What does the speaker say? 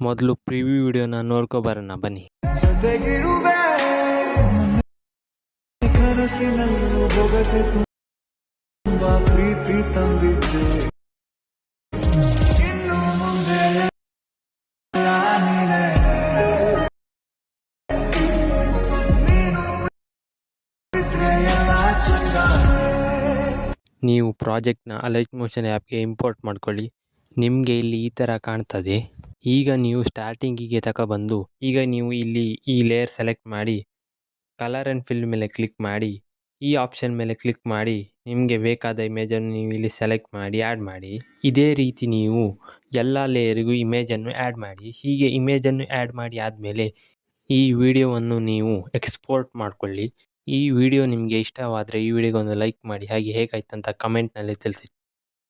ಮೊದಲು ಪ್ರಿವ್ಯೂ ವಿಡಿಯೋನ ನೋಡ್ಕೊಬರೋಣ ಬನ್ನಿ. ಜೊತೆಗಿರುವೆ ಕನಸಿನಲ್ಲೂ ಬೊಗಸೆ ತುಂಬಾ ಪ್ರೀತಿ ತಂದಿದ್ದೆ. ಇನ್ನು ಮುಂದೆ ನೀನೇ, ನೀನು ಇದ್ರೆ ಎಲ್ಲ ಚಂದಾನೆ. ನೀವು ಪ್ರಾಜೆಕ್ಟ್ನ ಲೈಟ್ ಮೋಷನ್ ಆ್ಯಪ್ಗೆ ಇಂಪೋರ್ಟ್ ಮಾಡ್ಕೊಳ್ಳಿ. ನಿಮಗೆ ಇಲ್ಲಿ ಈ ಥರ ಕಾಣ್ತದೆ. ಈಗ ನೀವು ಸ್ಟಾರ್ಟಿಂಗಿಗೆ ತಗೊಬಂದು ಈಗ ನೀವು ಇಲ್ಲಿ ಈ ಲೇಯರ್ ಸೆಲೆಕ್ಟ್ ಮಾಡಿ ಕಲರ್ ಆ್ಯಂಡ್ ಫಿಲ್ ಮೇಲೆ ಕ್ಲಿಕ್ ಮಾಡಿ ಈ ಆಪ್ಷನ್ ಮೇಲೆ ಕ್ಲಿಕ್ ಮಾಡಿ ನಿಮಗೆ ಬೇಕಾದ ಇಮೇಜನ್ನು ನೀವು ಇಲ್ಲಿ ಸೆಲೆಕ್ಟ್ ಮಾಡಿ ಆ್ಯಡ್ ಮಾಡಿ. ಇದೇ ರೀತಿ ನೀವು ಎಲ್ಲ ಲೇಯರಿಗೂ ಇಮೇಜನ್ನು ಆ್ಯಡ್ ಮಾಡಿ. ಹೀಗೆ ಇಮೇಜನ್ನು ಆ್ಯಡ್ ಮಾಡಿ ಆದಮೇಲೆ ಈ ವಿಡಿಯೋವನ್ನು ನೀವು ಎಕ್ಸ್ಪೋರ್ಟ್ ಮಾಡಿಕೊಳ್ಳಿ. ಈ ವಿಡಿಯೋ ನಿಮಗೆ ಇಷ್ಟವಾದರೆ ಈ ವಿಡಿಯೋಗೆ ಒಂದು ಲೈಕ್ ಮಾಡಿ, ಹಾಗೆ ಹೇಗಾಯ್ತು ಅಂತ ಕಮೆಂಟ್ನಲ್ಲಿ ತಿಳಿಸಿ.